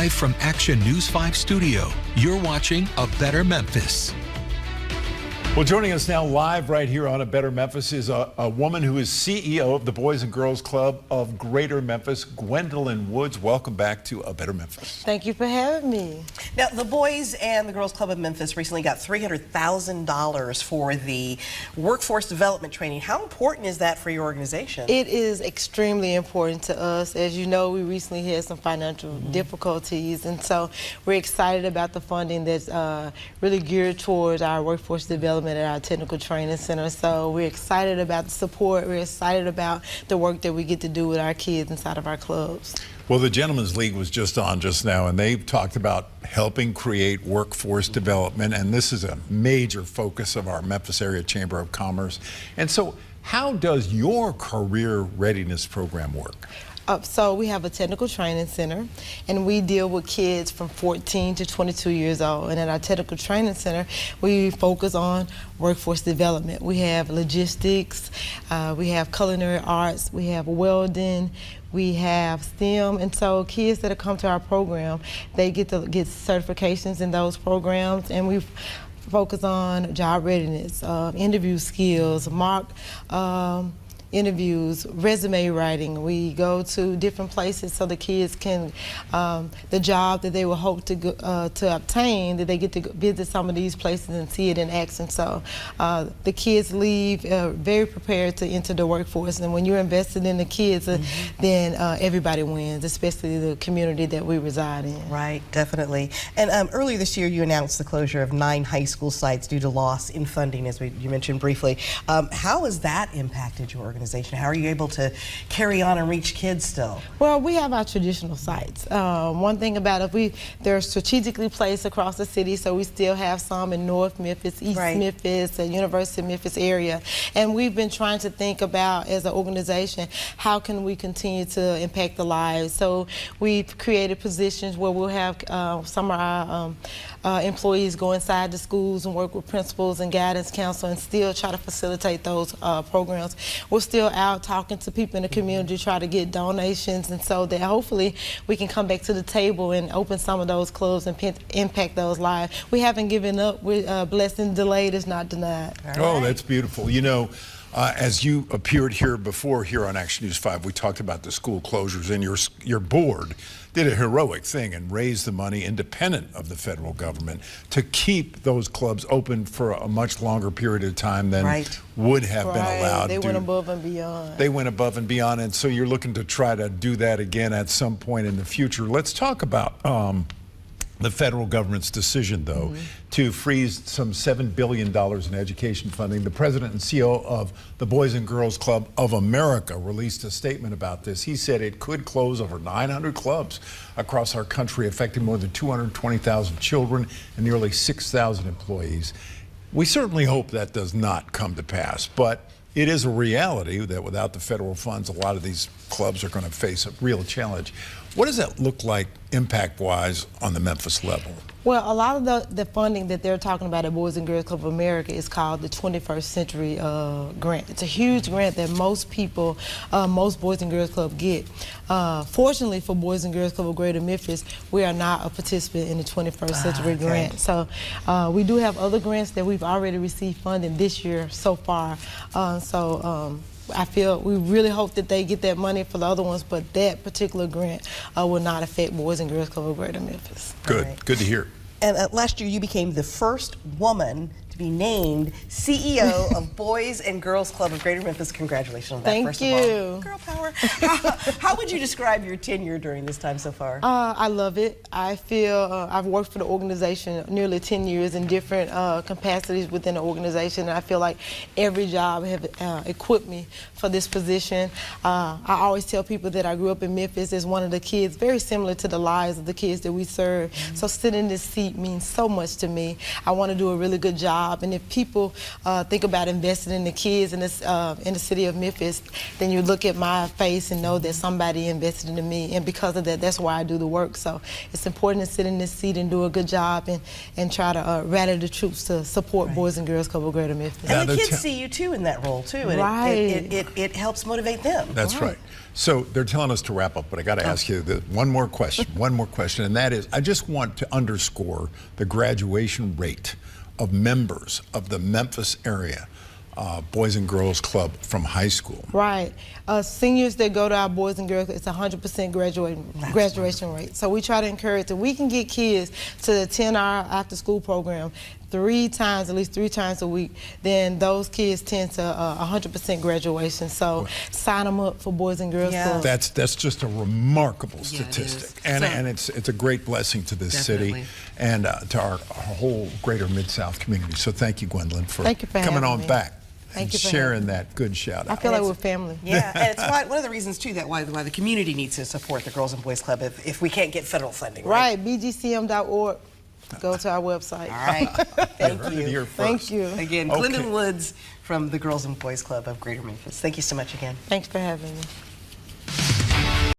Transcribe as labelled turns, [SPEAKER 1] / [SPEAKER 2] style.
[SPEAKER 1] Live from Action News 5 Studio, you're watching A Better Memphis.
[SPEAKER 2] Well, joining us now live right here on A Better Memphis is a woman who is CEO of the Boys and Girls Club of Greater Memphis, Gwendolyn Woods. Welcome back to A Better Memphis.
[SPEAKER 3] Thank you for having me.
[SPEAKER 4] Now, the Boys and the Girls Club of Memphis recently got $300,000 for the workforce development training. How important is that for your organization?
[SPEAKER 3] It is extremely important to us. As you know, we recently had some financial difficulties, and so we're excited about the funding that's really geared towards our workforce development at our technical training center. So we're excited about the support. We're excited about the work that we get to do with our kids inside of our clubs.
[SPEAKER 2] Well, the Gentlemen's League was just on just now, and they've talked about helping create workforce development, and this is a major focus of our Memphis Area Chamber of Commerce. And so how does your career readiness program work?
[SPEAKER 3] So we have a technical training center, and we deal with kids from 14 to 22 years old. And at our technical training center, we focus on workforce development. We have logistics, we have culinary arts, we have welding, we have STEM, and so kids that have come to our program, they get to get certifications in those programs, and we focus on job readiness, interview skills, mock interviews, resume writing. We go to different places so the kids can, the job that they will hope to obtain, that they get to visit some of these places and see it in action. So the kids leave very prepared to enter the workforce. And when you're invested in the kids, then everybody wins, especially the community that we reside in.
[SPEAKER 4] Right, definitely. And earlier this year, you announced the closure of 9 high school sites due to loss in funding, as you mentioned briefly. How has that impacted your organization? How are you able to carry on and reach kids still?
[SPEAKER 3] Well, we have our traditional sites. One thing about it, they're strategically placed across the city, so we still have some in North Memphis, East Memphis, the University of Memphis area. And we've been trying to think about, as an organization, how can we continue to impact the lives? So we've created positions where we'll have some of our employees go inside the schools and work with principals and guidance counsel and still try to facilitate those programs. We're still out talking to people in the community, try to get donations, and so that hopefully we can come back to the table and open some of those clubs and impact those lives. We haven't given up. We're blessing delayed is not denied.
[SPEAKER 2] Oh, that's beautiful. You know, as you appeared here before here on Action News 5, we talked about the school closures, and your board did a heroic thing and raised the money independent of the federal government to keep those clubs open for a much longer period of time than would have been allowed.
[SPEAKER 3] They went above and beyond.
[SPEAKER 2] They went above and beyond, and so you're looking to try to do that again at some point in the future. Let's talk about the federal government's decision, though, to freeze some $7 billion in education funding. The president and CEO of the Boys and Girls Club of America released a statement about this. He said it could close over 900 clubs across our country, affecting more than 220,000 children and nearly 6,000 employees. We certainly hope that does not come to pass, but it is a reality that without the federal funds, a lot of these clubs are going to face a real challenge. What does that look like impact-wise on the Memphis level?
[SPEAKER 3] Well, a lot of the funding that they're talking about at Boys and Girls Club of America is called the 21st Century Grant. It's a huge grant that most people, most Boys and Girls Club get. Fortunately for Boys and Girls Club of Greater Memphis, we are not a participant in the 21st Century Grant. So we do have other grants that we've already received funding this year so far. I feel we really hope that they get that money for the other ones, but that particular grant will not affect Boys and Girls Club of Greater Memphis.
[SPEAKER 2] Good, good to hear.
[SPEAKER 4] And last year you became the first woman to be named CEO of Boys and Girls Club of Greater Memphis. Congratulations on that,
[SPEAKER 3] Thank you.
[SPEAKER 4] Of all. Girl power. How would you describe your tenure during this time so far?
[SPEAKER 3] I love it. I feel I've worked for the organization nearly 10 years in different capacities within the organization, and I feel like every job has equipped me for this position. I always tell people that I grew up in Memphis as one of the kids, very similar to the lives of the kids that we serve. So sitting in this seat means so much to me. I want to do a really good job job. And if people think about investing in the kids in this in the city of Memphis, then you look at my face and know that somebody invested in me, and because of that, that's why I do the work. So it's important to sit in this seat and do a good job and try to rally the troops to support Boys and Girls Club of Greater Memphis.
[SPEAKER 4] And the kids see you too in that role too, and it helps motivate them.
[SPEAKER 2] That's right. So they're telling us to wrap up, but I got to ask you one more question, and that is, I just want to underscore the graduation rate of members of the Memphis area Boys and Girls Club from high school.
[SPEAKER 3] Right. Seniors that go to our Boys and Girls, it's 100% graduation rate. So we try to encourage that we can get kids to attend our after-school program at least three times a week. Then those kids tend to 100% graduation. So sign them up for Boys and Girls Club.
[SPEAKER 2] That's just a remarkable statistic, and it's a great blessing to this city and to our whole greater Mid-South community. So thank you, Gwendolyn, for coming on back. Thank you for sharing that good shout out.
[SPEAKER 3] I feel like we're family.
[SPEAKER 4] Yeah, and it's one of the reasons too that why the community needs to support the Girls and Boys Club if we can't get federal funding.
[SPEAKER 3] Right, bgcm.org. Go to our website.
[SPEAKER 4] All right. Thank you.
[SPEAKER 3] Thank you.
[SPEAKER 4] Again, Glendon Woods from the Girls and Boys Club of Greater Memphis. Thank you so much again.
[SPEAKER 3] Thanks for having me.